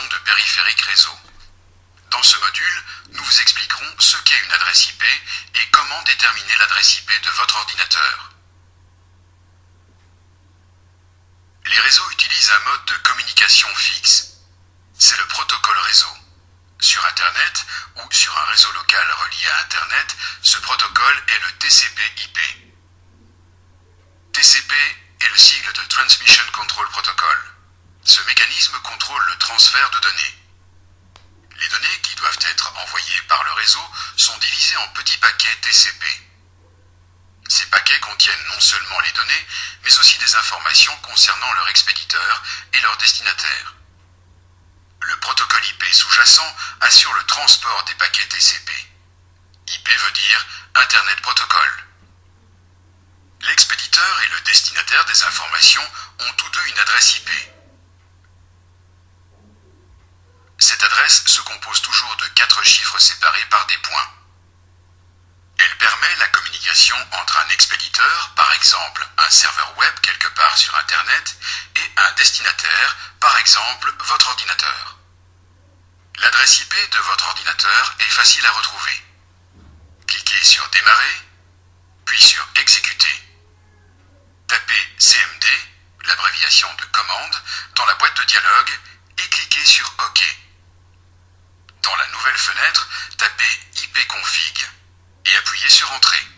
notion de périphérique réseau. Dans ce module, nous vous expliquerons ce qu'est une adresse IP et comment déterminer l'adresse IP de votre ordinateur. Les réseaux utilisent un mode de communication fixe. C'est le protocole réseau. Sur Internet ou sur un réseau local relié à Internet, ce protocole est le TCP/IP. TCP est le sigle de Transmission Control Protocol. Ce mécanisme contrôle le transfert de données. Les données qui doivent être envoyées par le réseau sont divisées en petits paquets TCP. Ces paquets contiennent non seulement les données, mais aussi des informations concernant leur expéditeur et leur destinataire. Le protocole IP sous-jacent assure le transport des paquets TCP. IP veut dire Internet Protocol. L'expéditeur et le destinataire des informations ont tous deux une adresse IP. Cette adresse se compose toujours de 4 chiffres séparés par des points. Elle permet la communication entre un expéditeur, par exemple un serveur web quelque part sur Internet, et un destinataire, par exemple votre ordinateur. L'adresse IP de votre ordinateur est facile à retrouver. Cliquez sur Démarrer, puis sur Exécuter. Tapez CMD, l'abréviation de commande, dans la boîte de dialogue et cliquez sur OK. Dans la nouvelle fenêtre, tapez ipconfig et appuyez sur Entrée.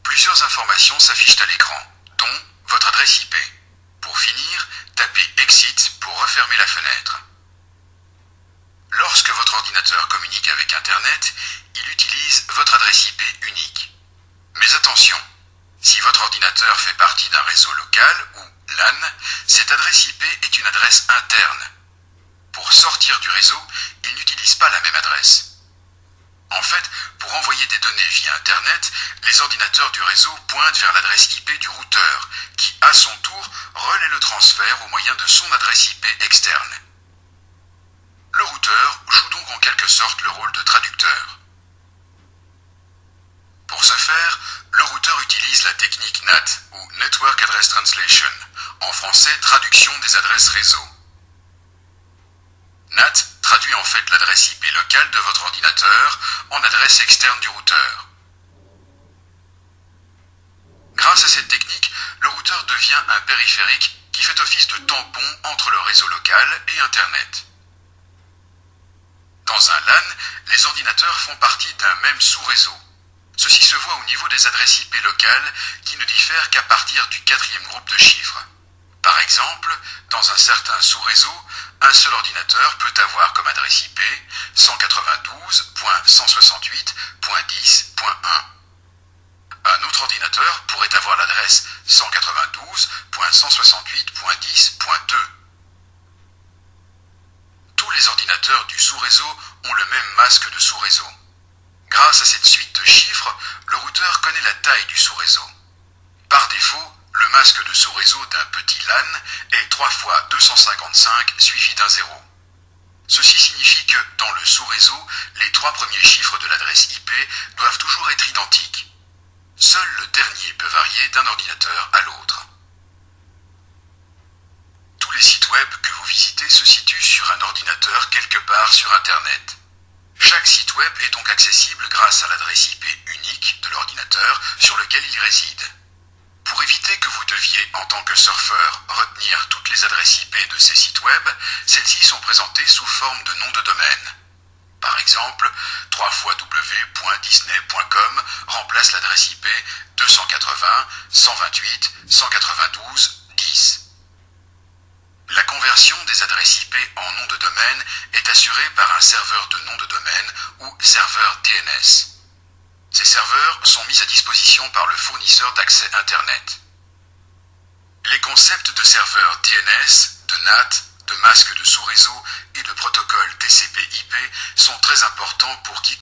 Plusieurs informations s'affichent à l'écran, dont votre adresse IP. Pour finir, tapez Exit pour refermer la fenêtre. Lorsque votre ordinateur communique avec Internet, il utilise votre adresse IP unique. Mais attention, si votre ordinateur fait partie d'un réseau local ou LAN, cette adresse IP est une adresse interne. Pour sortir du réseau, il n'utilise pas la même adresse. En fait, pour envoyer des données via Internet, les ordinateurs du réseau pointent vers l'adresse IP du routeur, qui, à son tour, relaie le transfert au moyen de son adresse IP externe. Le routeur joue donc en quelque sorte le rôle de traducteur. Pour ce faire, le routeur utilise la technique NAT, ou Network Address Translation, en français traduction des adresses réseau. NAT traduit en fait l'adresse IP locale de votre ordinateur en adresse externe du routeur. Grâce à cette technique, le routeur devient un périphérique qui fait office de tampon entre le réseau local et Internet. Dans un LAN, les ordinateurs font partie d'un même sous-réseau. Ceci se voit au niveau des adresses IP locales qui ne diffèrent qu'à partir du 4e groupe de chiffres. Par exemple, dans un certain sous-réseau, un seul ordinateur peut avoir comme adresse IP 192.168.10.1. Un autre ordinateur pourrait avoir l'adresse 192.168.10.2. Tous les ordinateurs du sous-réseau ont le même masque de sous-réseau. Grâce à cette suite de chiffres, le routeur connaît la taille du sous-réseau. Par défaut, le masque de sous-réseau d'un petit LAN est 3 fois 255 suivi d'un 0. Ceci signifie que, dans le sous-réseau, les 3 premiers chiffres de l'adresse IP doivent toujours être identiques. Seul le dernier peut varier d'un ordinateur à l'autre. Tous les sites web que vous visitez se situent sur un ordinateur quelque part sur Internet. Chaque site web est donc accessible grâce à l'adresse IP unique de l'ordinateur sur lequel il réside. Pour éviter que vous deviez, en tant que surfeur, retenir toutes les adresses IP de ces sites web, celles-ci sont présentées sous forme de nom de domaine. Par exemple, www.disney.com remplace l'adresse IP 280.128.192.10. La conversion des adresses IP en nom de domaine est assurée par un serveur de nom de domaine ou serveur DNS. Ces serveurs sont mis à disposition par le fournisseur d'accès Internet. Les concepts de serveur DNS, de NAT, de masque de sous-réseau et de protocole TCP/IP sont très importants pour quiconque